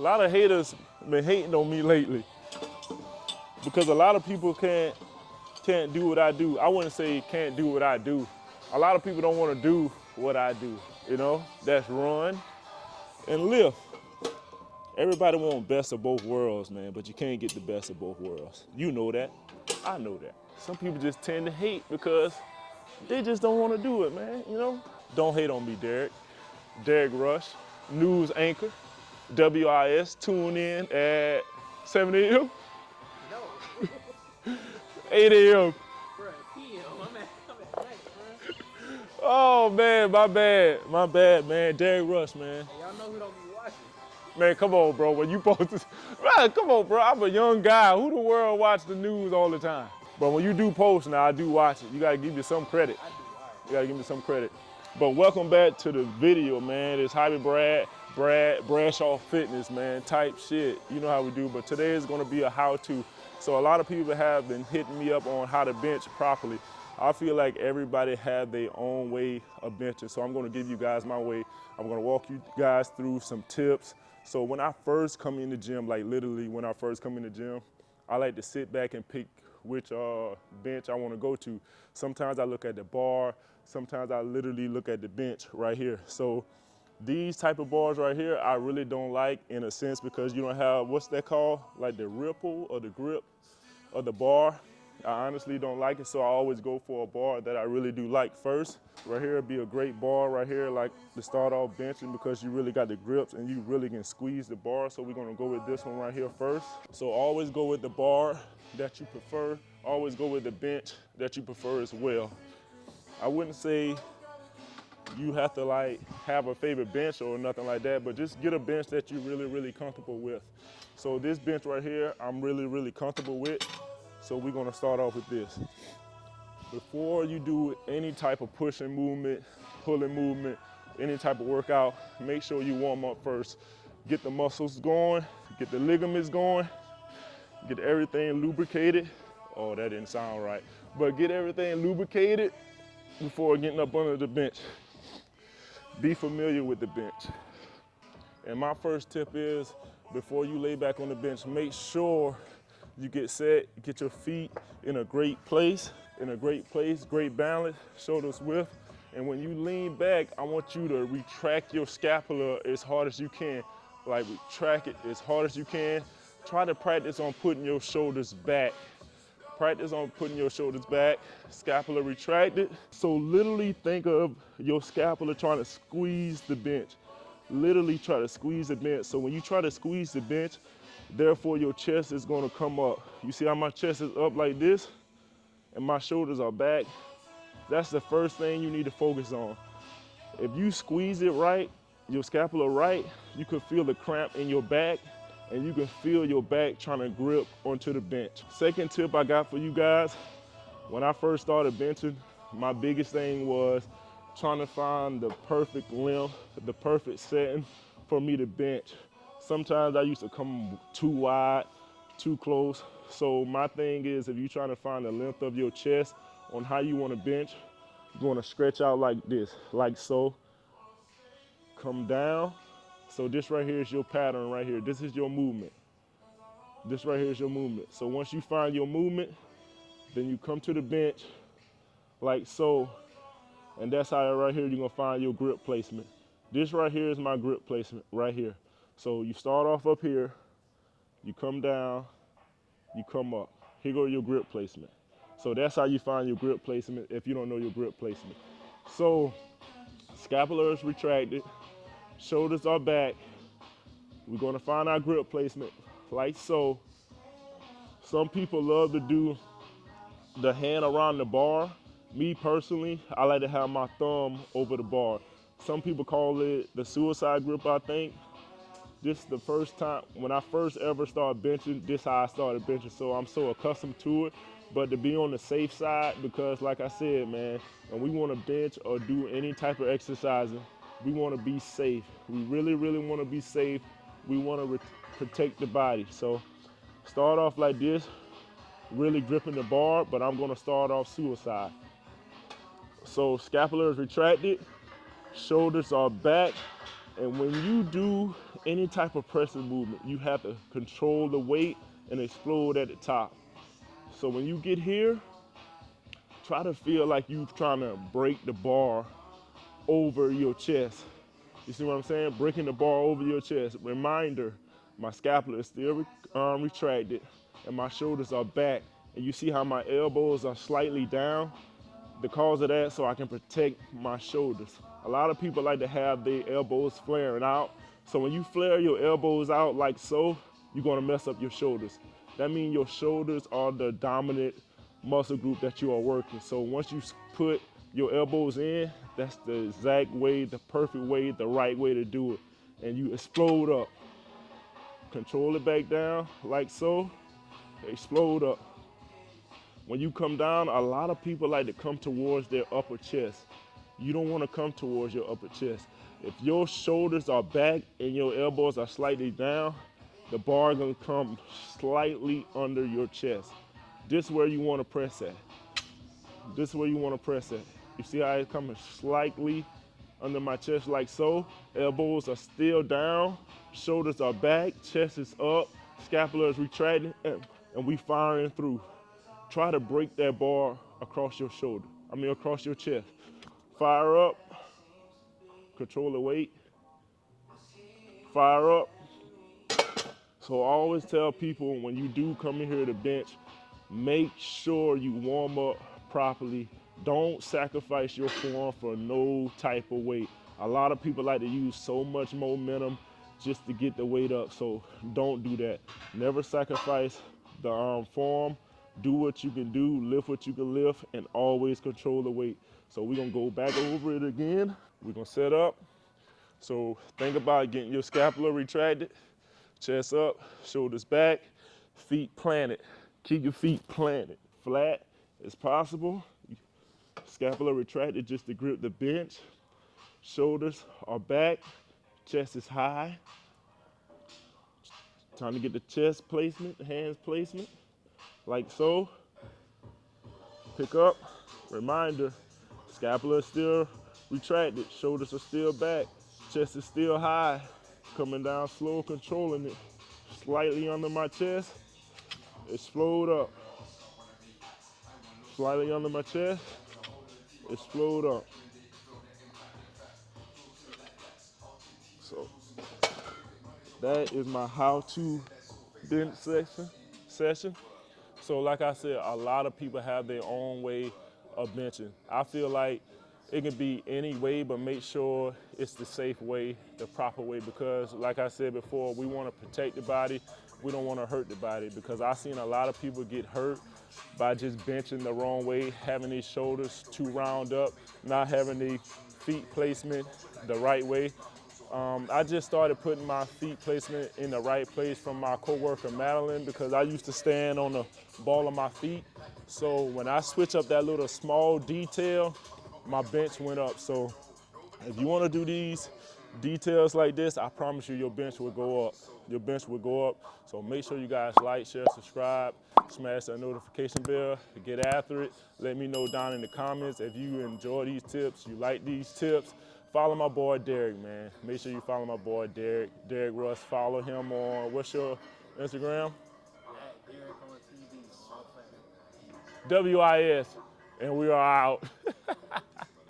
A lot of haters been hating on me lately because a lot of people can't do what I do. I wouldn't say can't do what I do. A lot of people don't want to do what I do, you know? That's run and lift. Everybody wants best of both worlds, man, but you can't get the best of both worlds. You know that. I know that. Some people just tend to hate because they just don't want to do it, man, you know? Don't hate on me, Derek. Derek Rush, news anchor, WIS, tune in at 7 a.m. No. 8 a.m. Bruh, PM. I'm at night, bruh. Oh man, my bad, man. Derek Rush, man. Hey, y'all know who don't be watching. Man, come on, bro. When you post this, man, come on, bro. I'm a young guy. Who the world watch the news all the time? But when you do post now, I do watch it. You gotta give me some credit. I do, all right. You gotta give me some credit. But welcome back to the video, man. It's Hobby Bradshaw Fitness, man, type shit. You know how we do, but today is gonna be a how-to. So a lot of people have been hitting me up on how to bench properly. I feel like everybody have their own way of benching, so I'm gonna give you guys my way. I'm gonna walk you guys through some tips. So when I first come in the gym, like literally when I first come in the gym, I like to sit back and pick which bench I wanna go to. Sometimes I look at the bar, sometimes I literally look at the bench right here. So these type of bars right here, I really don't like in a sense because you don't have, what's that called? Like the ripple or the grip of the bar. I honestly don't like it, so I always go for a bar that I really do like first. Right here would be a great bar right here, like to start off benching because you really got the grips and you really can squeeze the bar. So we're gonna go with this one right here first. So always go with the bar that you prefer. Always go with the bench that you prefer as well. I wouldn't say you have to like have a favorite bench or nothing like that, but just get a bench that you're really comfortable with. So this bench right here, I'm really comfortable with. So we're gonna start off with this. Before you do any type of pushing movement, pulling movement, any type of workout, make sure you warm up first. Get the muscles going, get the ligaments going, get everything lubricated. Oh, that didn't sound right. But get everything lubricated before getting up under the bench. Be familiar with the bench. And my first tip is, before you lay back on the bench, make sure you get set, get your feet in a great place, great balance, shoulders width. And when you lean back, I want you to retract your scapula as hard as you can. Like retract it as hard as you can. Try to practice on putting your shoulders back. Practice on putting your shoulders back, scapula retracted. So literally think of your scapula trying to squeeze the bench. Literally try to squeeze the bench. So when you try to squeeze the bench, therefore your chest is gonna come up. You see how my chest is up like this and my shoulders are back? That's the first thing you need to focus on. If you squeeze it right, your scapula right, you can feel the cramp in your back and you can feel your back trying to grip onto the bench. Second tip I got for you guys, when I first started benching, my biggest thing was trying to find the perfect length, the perfect setting for me to bench. Sometimes I used to come too wide, too close. So my thing is, if you're trying to find the length of your chest on how you want to bench, you want to stretch out like this, like so. Come down. So this right here is your pattern right here. This is your movement. This right here is your movement. So once you find your movement, then you come to the bench like so. And that's how right here you're gonna find your grip placement. This right here is my grip placement right here. So you start off up here, you come down, you come up. Here go your grip placement. So that's how you find your grip placement if you don't know your grip placement. So scapula is retracted, shoulders are back. We're gonna find our grip placement like so. Some people love to do the hand around the bar. Me personally, I like to have my thumb over the bar. Some people call it the suicide grip, I think. This is the first time, when I first ever started benching, this is how I started benching, so I'm so accustomed to it. But to be on the safe side, because like I said, man, when we wanna bench or do any type of exercising, we wanna be safe. We really wanna be safe. We wanna protect the body. So start off like this, really gripping the bar, but I'm gonna start off suicide. So scapula is retracted, shoulders are back, and when you do any type of pressing movement, you have to control the weight and explode at the top. So when you get here, try to feel like you're trying to break the bar over your chest. You see what I'm saying? Breaking the bar over your chest. Reminder, my scapula is still retracted and my shoulders are back. And you see how my elbows are slightly down? The cause of that, so I can protect my shoulders. A lot of people like to have their elbows flaring out. So when you flare your elbows out like so, you're gonna mess up your shoulders. That means your shoulders are the dominant muscle group that you are working. So once you put your elbows in, that's the exact way, the perfect way, the right way to do it. And you explode up. Control it back down like so, explode up. When you come down, a lot of people like to come towards their upper chest. You don't want to come towards your upper chest. If your shoulders are back and your elbows are slightly down, the bar gonna come slightly under your chest. This is where you want to press at. This is where you want to press at. You see how it's coming slightly under my chest like so? Elbows are still down, shoulders are back, chest is up, scapula is retracting, and we firing through. Try to break that bar across your shoulder. Across your chest. Fire up, control the weight. Fire up. So I always tell people when you do come in here to bench, make sure you warm up properly. Don't sacrifice your form for no type of weight. A lot of people like to use so much momentum just to get the weight up. So don't do that. Never sacrifice the form. Do what you can do, lift what you can lift, and always control the weight. So we're gonna go back over it again. We're gonna set up. So think about getting your scapula retracted, chest up, shoulders back, feet planted. Keep your feet planted, flat as possible. Scapula retracted just to grip the bench. Shoulders are back, chest is high. Time to get the chest placement, hands placement, like so. Pick up. Reminder, scapula is still retracted, shoulders are still back, chest is still high. Coming down slow, controlling it. Slightly under my chest, explode up. Slightly under my chest, explode up. So that is my how-to bench session. So like I said, a lot of people have their own way of benching. I feel like it can be any way, but make sure it's the safe way, the proper way, because like I said before, we want to protect the body. We don't want to hurt the body, because I've seen a lot of people get hurt by just benching the wrong way, having these shoulders too round up, not having the feet placement the right way. I just started putting my feet placement in the right place from my coworker Madeline, because I used to stand on the ball of my feet. So when I switch up that little small detail, my bench went up. So if you want to do these details like this, I promise you your bench will go up. Your bench will go up. So make sure you guys like, share, subscribe, smash that notification bell, get after it. Let me know down in the comments if you enjoy these tips, you like these tips. Follow my boy Derek, man. Make sure you follow my boy Derek, Derek Russ. Follow him on, what's your Instagram? At Derek on TV on all platforms. WIS. And we are out.